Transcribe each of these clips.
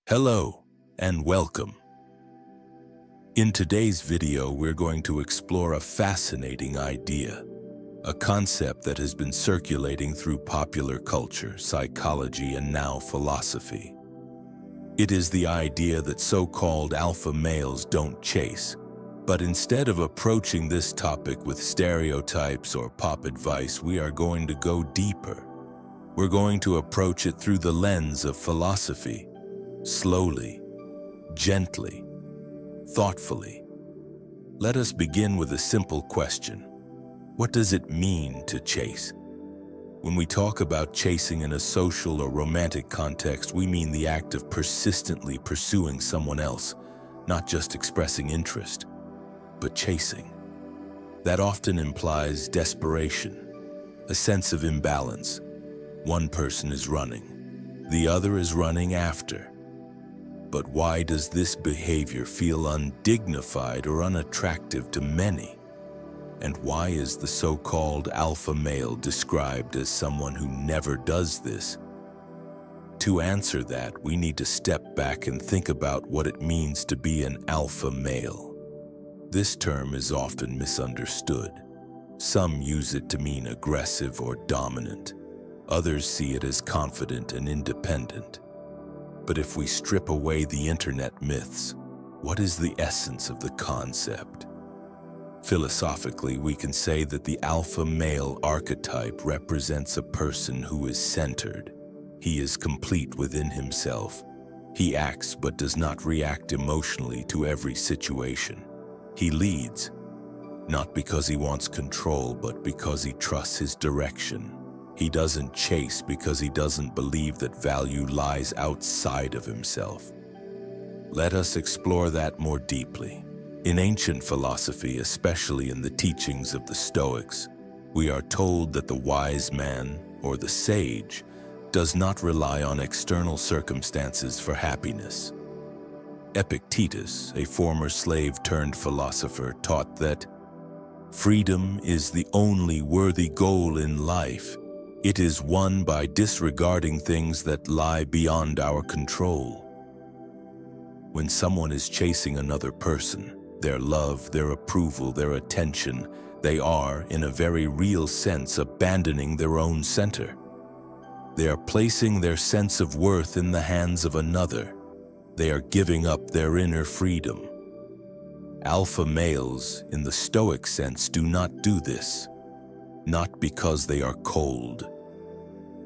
Hello and welcome. In today's video, we're going to explore a fascinating idea, a concept that has been circulating through popular culture, psychology, and now philosophy. It is the idea that so-called alpha males don't chase, but instead of approaching this topic with stereotypes or pop advice, we are going to go deeper. We're going to approach it through the lens of philosophy. Slowly, gently, thoughtfully. Let us begin with a simple question. What does it mean to chase? When we talk about chasing in a social or romantic context, we mean the act of persistently pursuing someone else, not just expressing interest, but chasing. That often implies desperation, a sense of imbalance. One person is running, the other is running after. But why does this behavior feel undignified or unattractive to many? And why is the so-called alpha male described as someone who never does this? To answer that, we need to step back and think about what it means to be an alpha male. This term is often misunderstood. Some use it to mean aggressive or dominant. Others see it as confident and independent. But if we strip away the internet myths, what is the essence of the concept? Philosophically, we can say that the alpha male archetype represents a person who is centered. He is complete within himself. He acts but does not react emotionally to every situation. He leads, not because he wants control, but because he trusts his direction. He doesn't chase because he doesn't believe that value lies outside of himself. Let us explore that more deeply. In ancient philosophy, especially in the teachings of the Stoics, we are told that the wise man, or the sage, does not rely on external circumstances for happiness. Epictetus, a former slave-turned-philosopher, taught that freedom is the only worthy goal in life. It is won by disregarding things that lie beyond our control. When someone is chasing another person, their love, their approval, their attention, they are, in a very real sense, abandoning their own center. They are placing their sense of worth in the hands of another. They are giving up their inner freedom. Alpha males, in the Stoic sense, do not do this. Not because they are cold,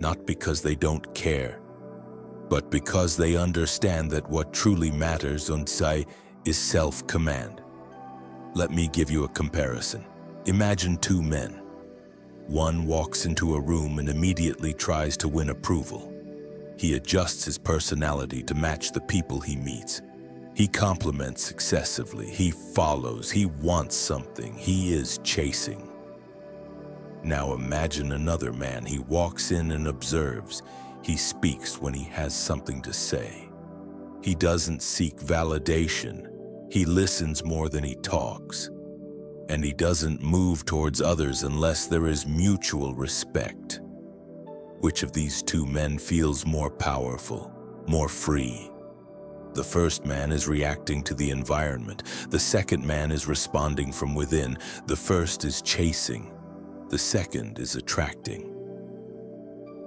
not because they don't care, but because they understand that what truly matters is self-command. Let me give you a comparison. Imagine two men. One walks into a room and immediately tries to win approval. He adjusts his personality to match the people he meets. He compliments excessively, he follows, he wants something, he is chasing. Now imagine another man. He walks in and observes. He speaks when he has something to say. He doesn't seek validation. He listens more than he talks. And he doesn't move towards others unless there is mutual respect. Which of these two men feels more powerful, more free? The first man is reacting to the environment. The second man is responding from within. The first is chasing. The second is attracting.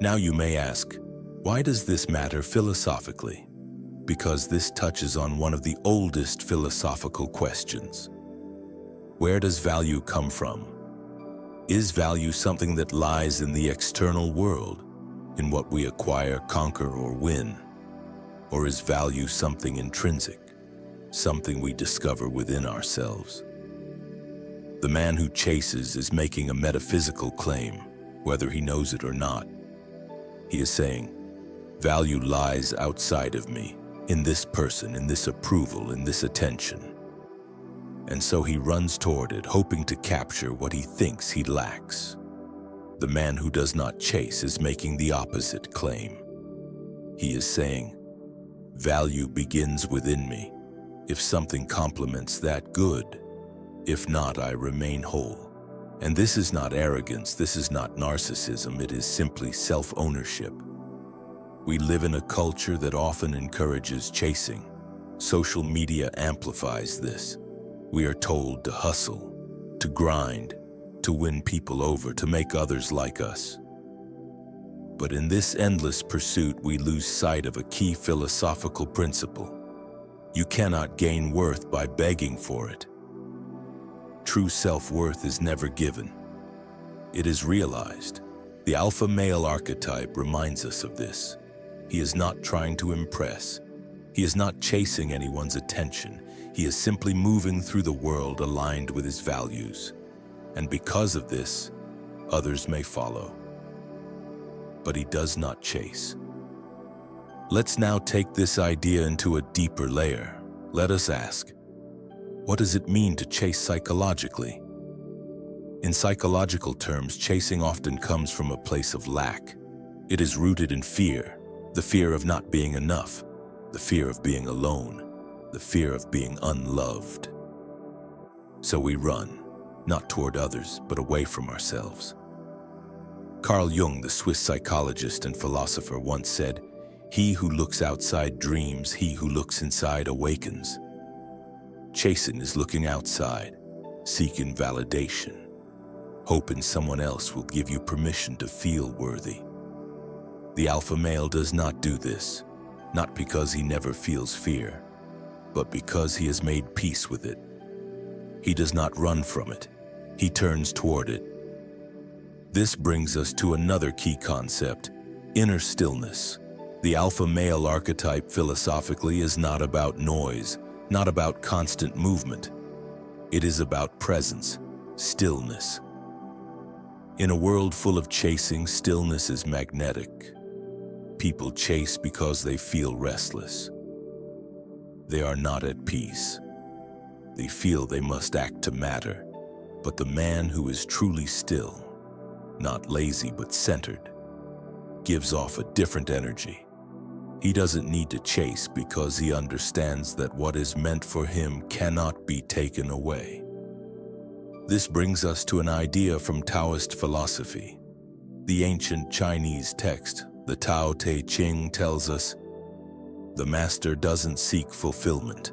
Now you may ask, why does this matter philosophically? Because this touches on one of the oldest philosophical questions. Where does value come from? Is value something that lies in the external world, in what we acquire, conquer, or win? Or is value something intrinsic, something we discover within ourselves? The man who chases is making a metaphysical claim, whether he knows it or not. He is saying, value lies outside of me, in this person, in this approval, in this attention. And so he runs toward it, hoping to capture what he thinks he lacks. The man who does not chase is making the opposite claim. He is saying, value begins within me. If something complements that, good. If not, I remain whole. And this is not arrogance, this is not narcissism, it is simply self-ownership. We live in a culture that often encourages chasing. Social media amplifies this. We are told to hustle, to grind, to win people over, to make others like us. But in this endless pursuit, we lose sight of a key philosophical principle. You cannot gain worth by begging for it. True self-worth is never given. It is realized. The alpha male archetype reminds us of this. He is not trying to impress. He is not chasing anyone's attention. He is simply moving through the world aligned with his values. And because of this, others may follow. But he does not chase. Let's now take this idea into a deeper layer. Let us ask, what does it mean to chase psychologically? In psychological terms, chasing often comes from a place of lack. It is rooted in fear, the fear of not being enough, the fear of being alone, the fear of being unloved. So we run, not toward others, but away from ourselves. Carl Jung, the Swiss psychologist and philosopher, once said, "He who looks outside dreams, he who looks inside awakens." Chasing is looking outside, seeking validation, hoping someone else will give you permission to feel worthy. The alpha male does not do this, not because he never feels fear, but because he has made peace with it. He does not run from it, he turns toward it. This brings us to another key concept, inner stillness. The alpha male archetype philosophically is not about noise, not about constant movement. It is about presence, stillness. In a world full of chasing, stillness is magnetic. People chase because they feel restless. They are not at peace. They feel they must act to matter. But the man who is truly still, not lazy but centered, gives off a different energy. He doesn't need to chase because he understands that what is meant for him cannot be taken away. This brings us to an idea from Taoist philosophy. The ancient Chinese text, the Tao Te Ching, tells us, the master doesn't seek fulfillment.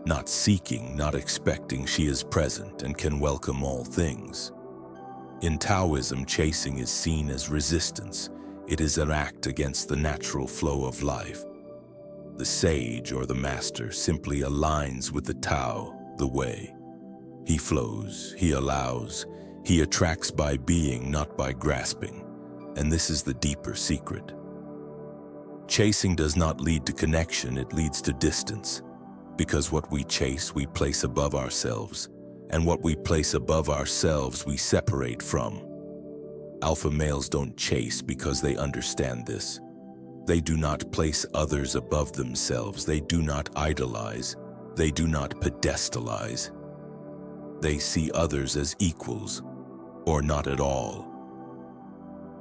Not seeking, not expecting, she is present and can welcome all things. In Taoism, chasing is seen as resistance. It is an act against the natural flow of life. The sage or the master simply aligns with the Tao, the way. He flows, he allows, he attracts by being, not by grasping. And this is the deeper secret. Chasing does not lead to connection, it leads to distance. Because what we chase, we place above ourselves. And what we place above ourselves, we separate from. Alpha males don't chase because they understand this. They do not place others above themselves. They do not idolize. They do not pedestalize. They see others as equals, or not at all.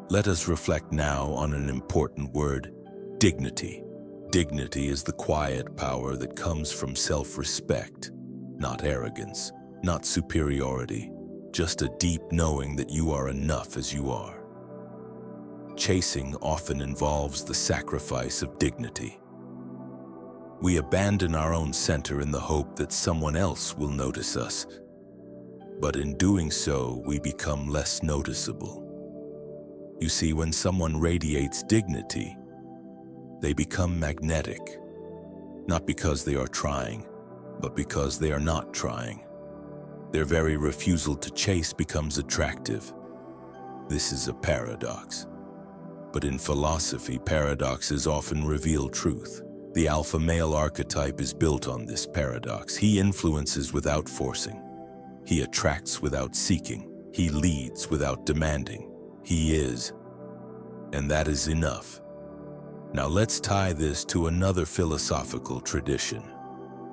Let us reflect now on an important word, dignity. Dignity is the quiet power that comes from self-respect, not arrogance, not superiority, just a deep knowing that you are enough as you are. Chasing often involves the sacrifice of dignity. We abandon our own center in the hope that someone else will notice us. But in doing so, we become less noticeable. You see, when someone radiates dignity, they become magnetic, not because they are trying, but because they are not trying. Their very refusal to chase becomes attractive. This is a paradox. But in philosophy, paradoxes often reveal truth. The alpha male archetype is built on this paradox. He influences without forcing. He attracts without seeking. He leads without demanding. He is, and that is enough. Now let's tie this to another philosophical tradition,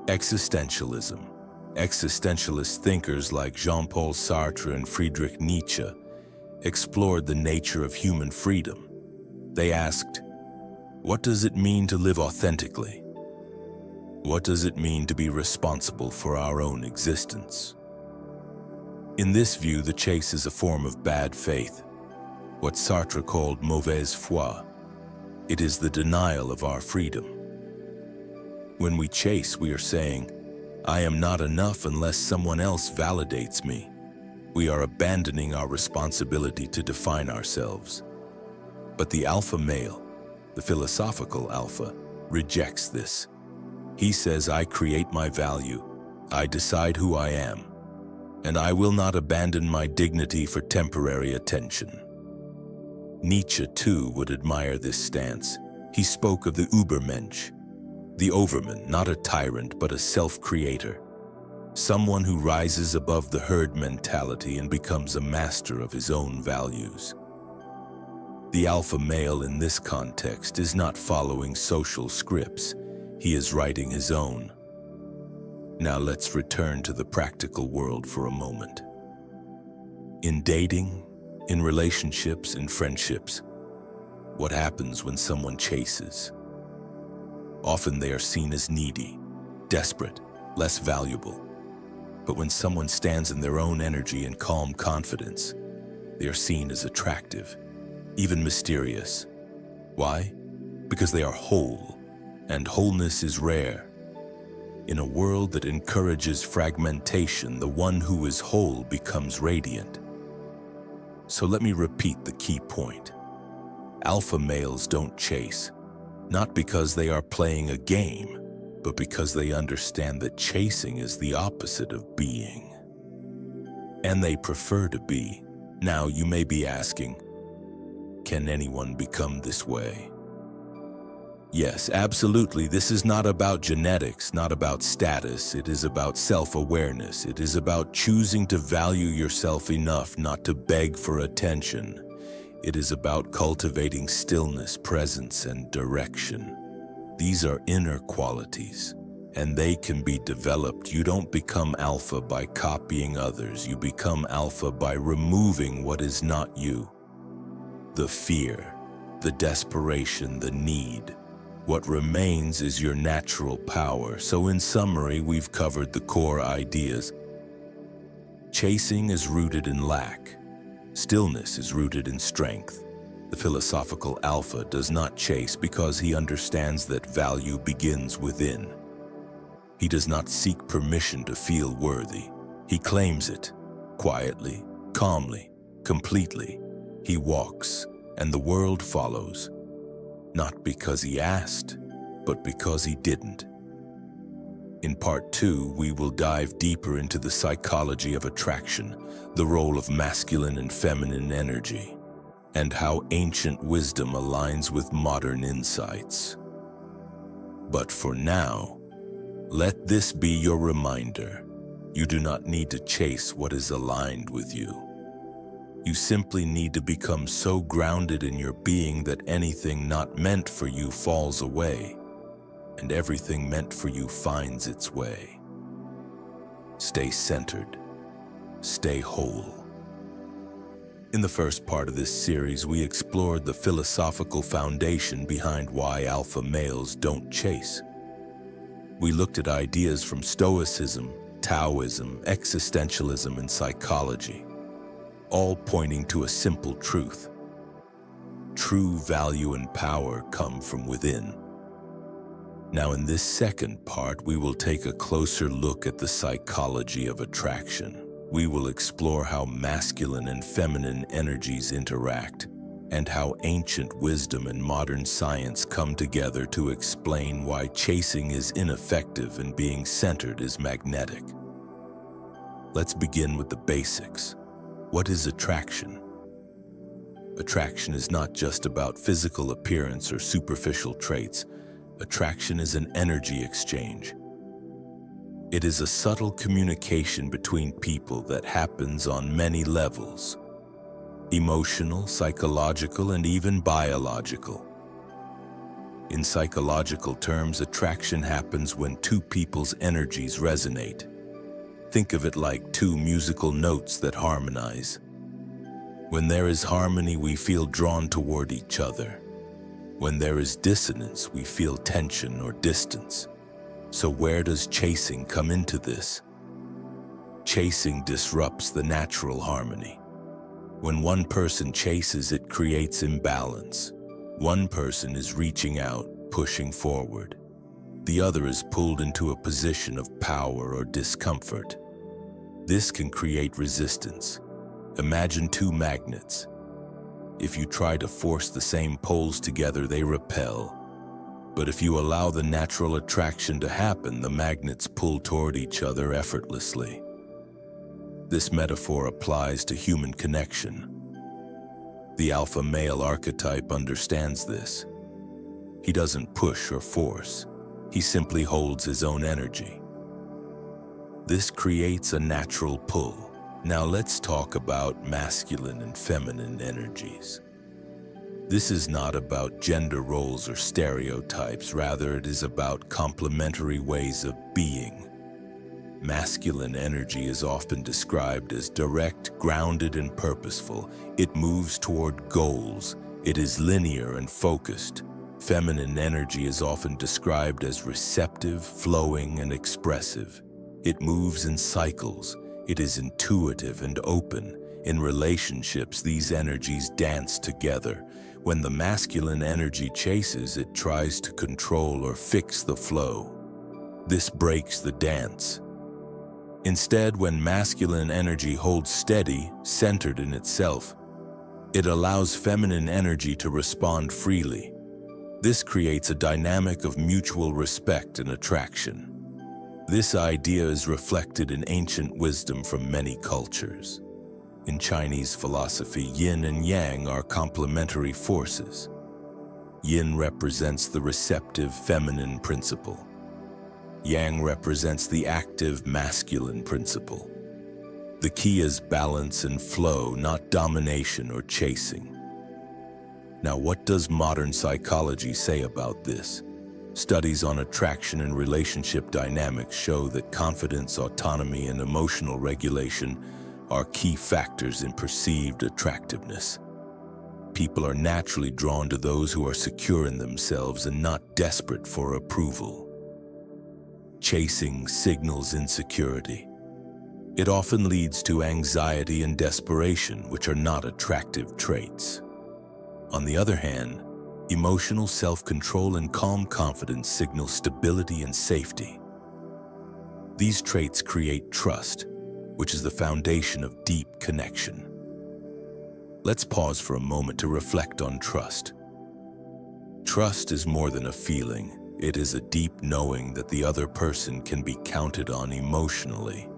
existentialism. Existentialist thinkers like Jean-Paul Sartre and Friedrich Nietzsche explored the nature of human freedom. They asked, what does it mean to live authentically? What does it mean to be responsible for our own existence? In this view, the chase is a form of bad faith, what Sartre called mauvaise foi. It is the denial of our freedom. When we chase, we are saying, "I am not enough unless someone else validates me." We are abandoning our responsibility to define ourselves. But the alpha male, the philosophical alpha, rejects this. He says, "I create my value, I decide who I am, and I will not abandon my dignity for temporary attention." Nietzsche, too, would admire this stance. He spoke of the Übermensch, the overman, not a tyrant, but a self-creator, someone who rises above the herd mentality and becomes a master of his own values. The alpha male in this context is not following social scripts. He is writing his own. Now let's return to the practical world for a moment. In dating, in relationships, in friendships, what happens when someone chases? Often they are seen as needy, desperate, less valuable. But when someone stands in their own energy and calm confidence, they are seen as attractive, even mysterious. Why? Because they are whole, and wholeness is rare. In a world that encourages fragmentation, the one who is whole becomes radiant. So let me repeat the key point. Alpha males don't chase, not because they are playing a game, but because they understand that chasing is the opposite of being. And they prefer to be. Now you may be asking, can anyone become this way? Yes, absolutely. This is not about genetics, not about status. It is about self-awareness. It is about choosing to value yourself enough not to beg for attention. It is about cultivating stillness, presence, and direction. These are inner qualities, and they can be developed. You don't become alpha by copying others. You become alpha by removing what is not you. The fear, the desperation, the need. What remains is your natural power. So in summary, we've covered the core ideas. Chasing is rooted in lack. Stillness is rooted in strength. The philosophical alpha does not chase because he understands that value begins within. He does not seek permission to feel worthy. He claims it, quietly, calmly, completely. He walks, and the world follows. Not because he asked, but because he didn't. In part 2, we will dive deeper into the psychology of attraction, the role of masculine and feminine energy, and how ancient wisdom aligns with modern insights. But for now, let this be your reminder. You do not need to chase what is aligned with you. You simply need to become so grounded in your being that anything not meant for you falls away, and everything meant for you finds its way. Stay centered. Stay whole. In the first part of this series, we explored the philosophical foundation behind why alpha males don't chase. We looked at ideas from Stoicism, Taoism, existentialism, and psychology, all pointing to a simple truth. True value and power come from within. Now, in this second part, we will take a closer look at the psychology of attraction. We will explore how masculine and feminine energies interact, and how ancient wisdom and modern science come together to explain why chasing is ineffective and being centered is magnetic. Let's begin with the basics. What is attraction? Attraction is not just about physical appearance or superficial traits. Attraction is an energy exchange. It is a subtle communication between people that happens on many levels: emotional, psychological, and even biological. In psychological terms, attraction happens when two people's energies resonate. Think of it like two musical notes that harmonize. When there is harmony, we feel drawn toward each other. When there is dissonance, we feel tension or distance. So where does chasing come into this? Chasing disrupts the natural harmony. When one person chases, it creates imbalance. One person is reaching out, pushing forward. The other is pulled into a position of power or discomfort. This can create resistance. Imagine two magnets. If you try to force the same poles together, they repel. But if you allow the natural attraction to happen, the magnets pull toward each other effortlessly. This metaphor applies to human connection. The alpha male archetype understands this. He doesn't push or force. He simply holds his own energy. This creates a natural pull. Now let's talk about masculine and feminine energies. This is not about gender roles or stereotypes, rather it is about complementary ways of being. Masculine energy is often described as direct, grounded, and purposeful. It moves toward goals. It is linear and focused. Feminine energy is often described as receptive, flowing, and expressive. It moves in cycles. It is intuitive and open. In relationships, these energies dance together. When the masculine energy chases, it tries to control or fix the flow. This breaks the dance. Instead, when masculine energy holds steady, centered in itself, it allows feminine energy to respond freely. This creates a dynamic of mutual respect and attraction. This idea is reflected in ancient wisdom from many cultures. In Chinese philosophy, yin and yang are complementary forces. Yin represents the receptive feminine principle. Yang represents the active masculine principle. The key is balance and flow, not domination or chasing. Now, what does modern psychology say about this? Studies on attraction and relationship dynamics show that confidence, autonomy, and emotional regulation are key factors in perceived attractiveness. People are naturally drawn to those who are secure in themselves and not desperate for approval. Chasing signals insecurity. It often leads to anxiety and desperation, which are not attractive traits. On the other hand, emotional self-control and calm confidence signal stability and safety. These traits create trust, which is the foundation of deep connection. Let's pause for a moment to reflect on trust. Trust is more than a feeling. It is a deep knowing that the other person can be counted on emotionally.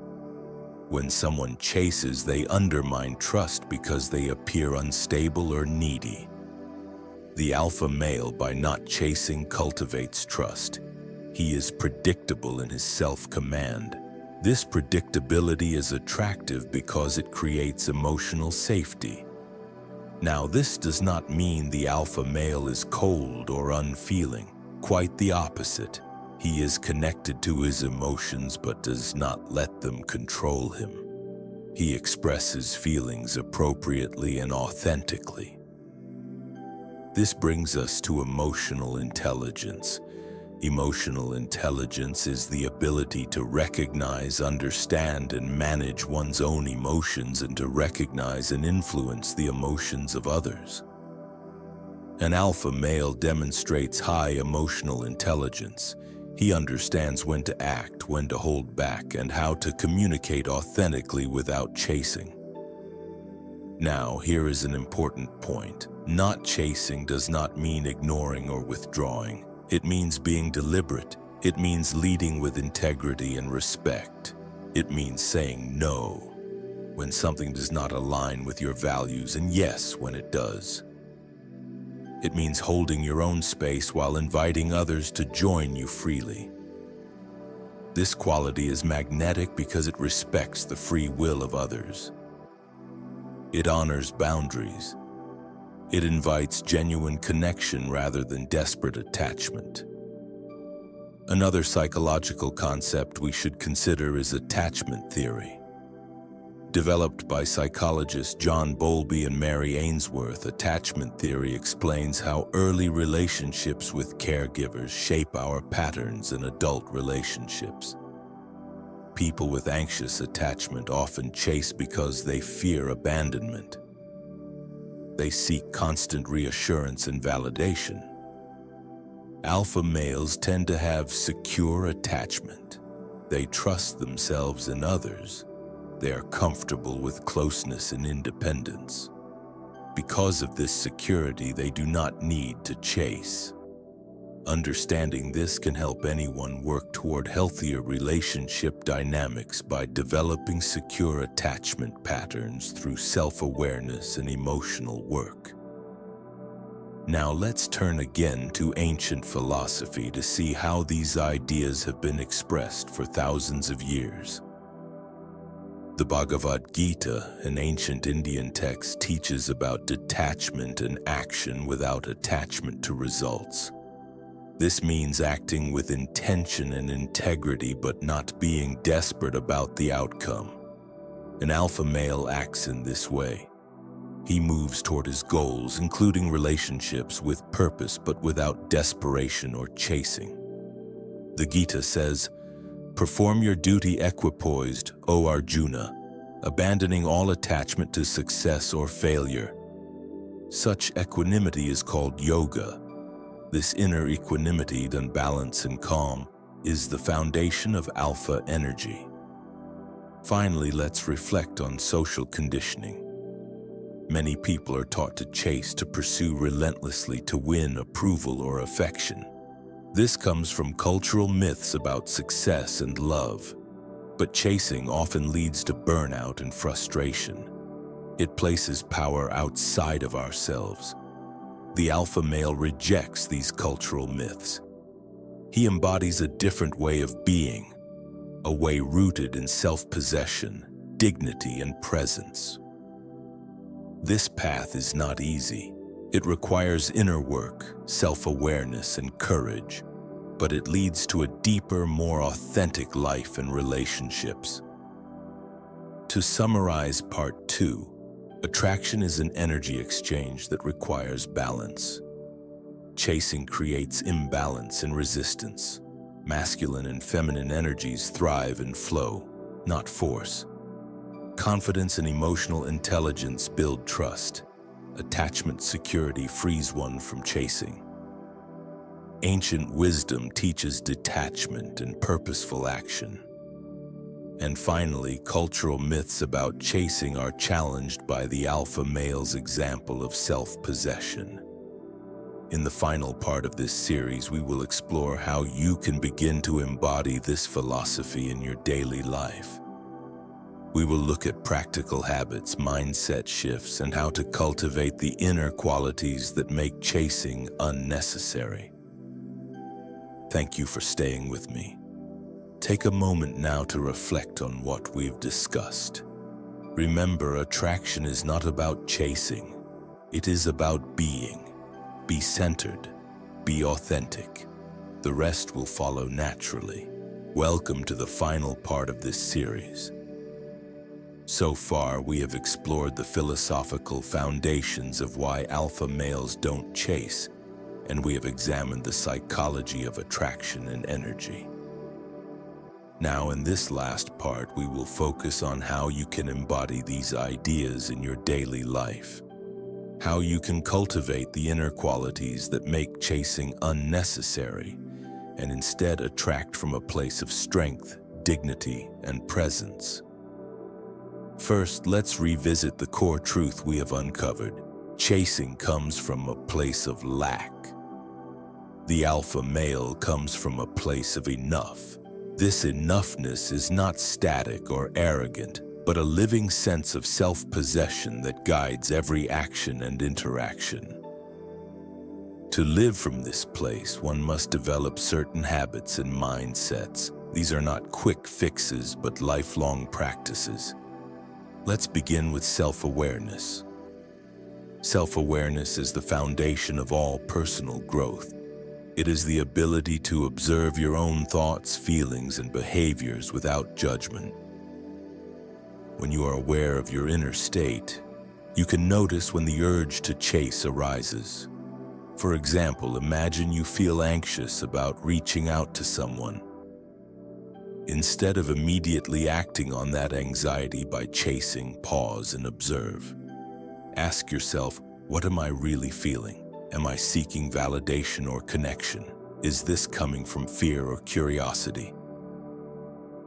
When someone chases, they undermine trust because they appear unstable or needy. The alpha male, by not chasing, cultivates trust. He is predictable in his self-command. This predictability is attractive because it creates emotional safety. Now, this does not mean the alpha male is cold or unfeeling. Quite the opposite. He is connected to his emotions but does not let them control him. He expresses feelings appropriately and authentically. This brings us to emotional intelligence. Emotional intelligence is the ability to recognize, understand, and manage one's own emotions and to recognize and influence the emotions of others. An alpha male demonstrates high emotional intelligence. He understands when to act, when to hold back, and how to communicate authentically without chasing. Now, here is an important point. Not chasing does not mean ignoring or withdrawing. It means being deliberate. It means leading with integrity and respect. It means saying no when something does not align with your values and yes when it does. It means holding your own space while inviting others to join you freely. This quality is magnetic because it respects the free will of others. It honors boundaries. It invites genuine connection rather than desperate attachment. Another psychological concept we should consider is attachment theory. Developed by psychologists John Bowlby and Mary Ainsworth, attachment theory explains how early relationships with caregivers shape our patterns in adult relationships. People with anxious attachment often chase because they fear abandonment. They seek constant reassurance and validation. Alpha males tend to have secure attachment. They trust themselves and others. They are comfortable with closeness and independence. Because of this security, they do not need to chase. Understanding this can help anyone work toward healthier relationship dynamics by developing secure attachment patterns through self-awareness and emotional work. Now let's turn again to ancient philosophy to see how these ideas have been expressed for thousands of years. The Bhagavad Gita, an ancient Indian text, teaches about detachment and action without attachment to results. This means acting with intention and integrity but not being desperate about the outcome. An alpha male acts in this way. He moves toward his goals, including relationships, with purpose but without desperation or chasing. The Gita says, "Perform your duty equipoised, O Arjuna, abandoning all attachment to success or failure." Such equanimity is called yoga. This inner equanimity, done balance and calm, is the foundation of alpha energy. Finally, let's reflect on social conditioning. Many people are taught to chase, to pursue relentlessly, to win approval or affection. This comes from cultural myths about success and love. But chasing often leads to burnout and frustration. It places power outside of ourselves. The alpha male rejects these cultural myths. He embodies a different way of being, a way rooted in self-possession, dignity, and presence. This path is not easy. It requires inner work, self-awareness, and courage, but it leads to a deeper, more authentic life and relationships. To summarize part 2, attraction is an energy exchange that requires balance. Chasing creates imbalance and resistance. Masculine and feminine energies thrive in flow, not force. Confidence and emotional intelligence build trust. Attachment security frees one from chasing. Ancient wisdom teaches detachment and purposeful action. And finally, cultural myths about chasing are challenged by the alpha male's example of self-possession. In the final part of this series, we will explore how you can begin to embody this philosophy in your daily life. We will look at practical habits, mindset shifts, and how to cultivate the inner qualities that make chasing unnecessary. Thank you for staying with me. Take a moment now to reflect on what we've discussed. Remember, attraction is not about chasing. It is about being. Be centered. Be authentic. The rest will follow naturally. Welcome to the final part of this series. So far, we have explored the philosophical foundations of why alpha males don't chase, and we have examined the psychology of attraction and energy. Now, in this last part, we will focus on how you can embody these ideas in your daily life, how you can cultivate the inner qualities that make chasing unnecessary and instead attract from a place of strength, dignity, and presence. First, let's revisit the core truth we have uncovered. Chasing comes from a place of lack. The alpha male comes from a place of enough. This enoughness is not static or arrogant, but a living sense of self-possession that guides every action and interaction. To live from this place, one must develop certain habits and mindsets. These are not quick fixes, but lifelong practices. Let's begin with self-awareness. Self-awareness is the foundation of all personal growth. It is the ability to observe your own thoughts, feelings, and behaviors without judgment. When you are aware of your inner state, you can notice when the urge to chase arises. For example, imagine you feel anxious about reaching out to someone. Instead of immediately acting on that anxiety by chasing, pause and observe. Ask yourself, What am I really feeling? Am I seeking validation or connection? Is this coming from fear or curiosity?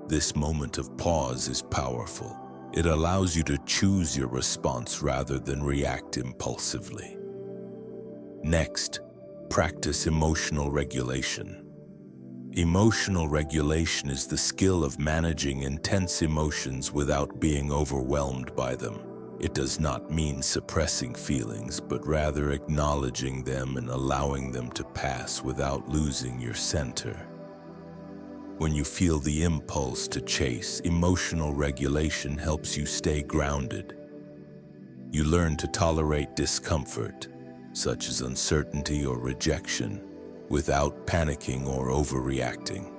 This moment of pause is powerful. It allows you to choose your response rather than react impulsively. Next, practice emotional regulation. Emotional regulation is the skill of managing intense emotions without being overwhelmed by them. It does not mean suppressing feelings, but rather acknowledging them and allowing them to pass without losing your center. When you feel the impulse to chase, emotional regulation helps you stay grounded. You learn to tolerate discomfort, such as uncertainty or rejection, without panicking or overreacting.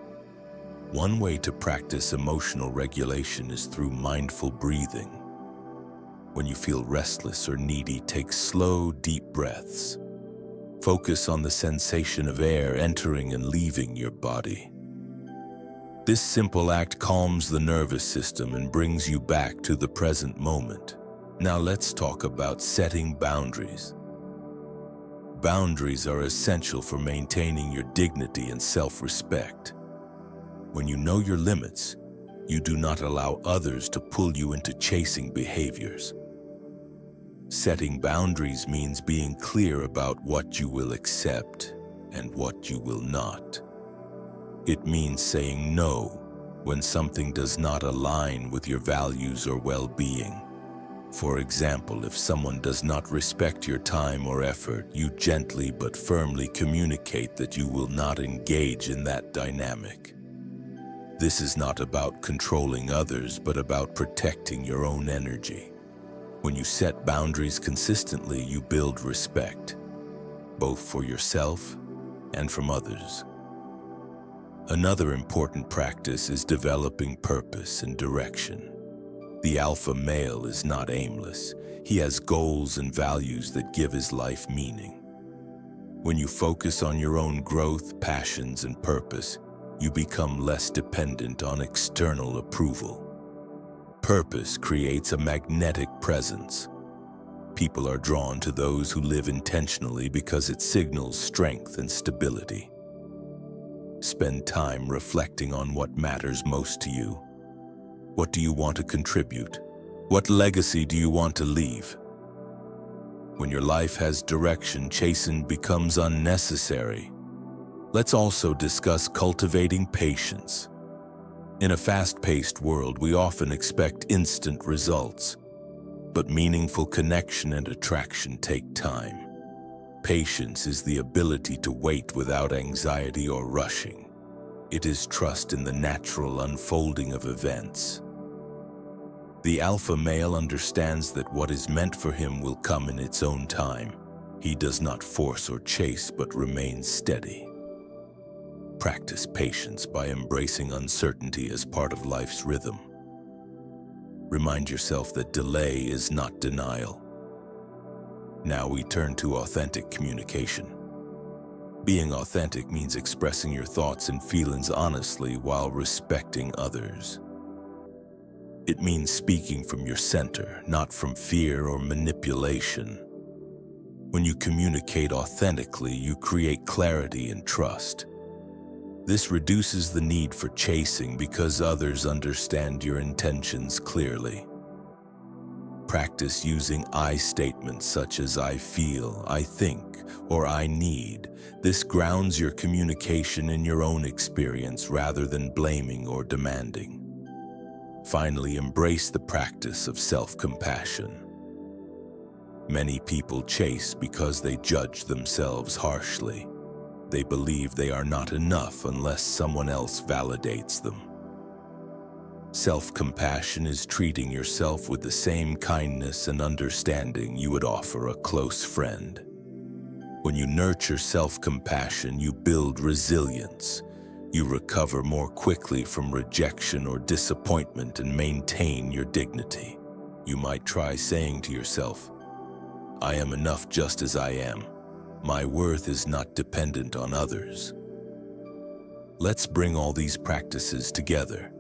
One way to practice emotional regulation is through mindful breathing. When you feel restless or needy, take slow, deep breaths. Focus on the sensation of air entering and leaving your body. This simple act calms the nervous system and brings you back to the present moment. Now let's talk about setting boundaries. Boundaries are essential for maintaining your dignity and self-respect. When you know your limits, you do not allow others to pull you into chasing behaviors. Setting boundaries means being clear about what you will accept and what you will not. It means saying no when something does not align with your values or well-being. For example, if someone does not respect your time or effort, you gently but firmly communicate that you will not engage in that dynamic. This is not about controlling others, but about protecting your own energy. When you set boundaries consistently, you build respect, both for yourself and from others. Another important practice is developing purpose and direction. The alpha male is not aimless. He has goals and values that give his life meaning. When you focus on your own growth, passions, and purpose, you become less dependent on external approval. Purpose creates a magnetic presence. People are drawn to those who live intentionally because it signals strength and stability. Spend time reflecting on what matters most to you. What do you want to contribute? What legacy do you want to leave? When your life has direction, chasing becomes unnecessary. Let's also discuss cultivating patience. In a fast-paced world, we often expect instant results, but meaningful connection and attraction take time. Patience is the ability to wait without anxiety or rushing. It is trust in the natural unfolding of events. The alpha male understands that what is meant for him will come in its own time. He does not force or chase, but remains steady. Practice patience by embracing uncertainty as part of life's rhythm. Remind yourself that delay is not denial. Now we turn to authentic communication. Being authentic means expressing your thoughts and feelings honestly while respecting others. It means speaking from your center, not from fear or manipulation. When you communicate authentically, you create clarity and trust. This reduces the need for chasing because others understand your intentions clearly. Practice using I statements such as I feel, I think, or I need. This grounds your communication in your own experience rather than blaming or demanding. Finally, embrace the practice of self-compassion. Many people chase because they judge themselves harshly. They believe they are not enough unless someone else validates them. Self-compassion is treating yourself with the same kindness and understanding you would offer a close friend. When you nurture self-compassion, you build resilience. You recover more quickly from rejection or disappointment and maintain your dignity. You might try saying to yourself, I am enough just as I am. My worth is not dependent on others. Let's bring all these practices together.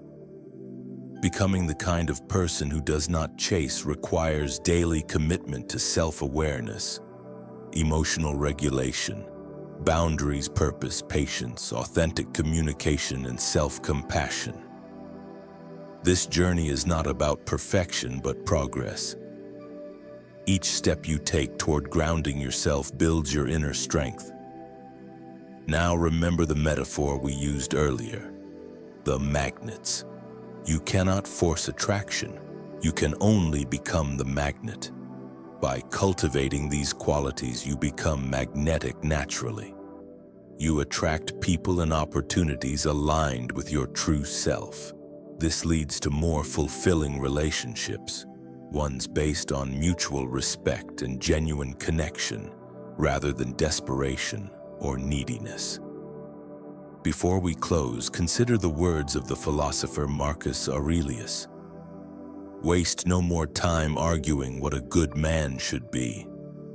Becoming the kind of person who does not chase requires daily commitment to self-awareness. emotional regulation, boundaries, purpose, patience, authentic communication, and self-compassion. This journey is not about perfection, but progress. Each step you take toward grounding yourself builds your inner strength. Now remember the metaphor we used earlier, the magnets. You cannot force attraction. You can only become the magnet. By cultivating these qualities, you become magnetic naturally. You attract people and opportunities aligned with your true self. This leads to more fulfilling relationships, ones based on mutual respect and genuine connection, rather than desperation or neediness. Before we close, consider the words of the philosopher Marcus Aurelius. Waste no more time arguing what a good man should be.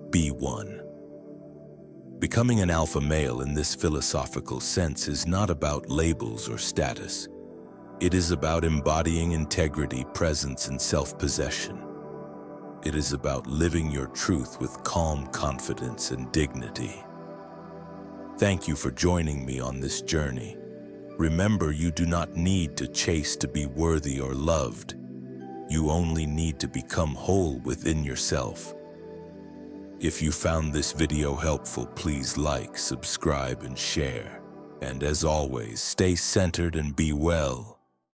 Be one. Becoming an alpha male in this philosophical sense is not about labels or status. It is about embodying integrity, presence, and self-possession. It is about living your truth with calm confidence and dignity. Thank you for joining me on this journey. Remember, you do not need to chase to be worthy or loved. You only need to become whole within yourself. If you found this video helpful, please like, subscribe, and share. And as always, stay centered and be well.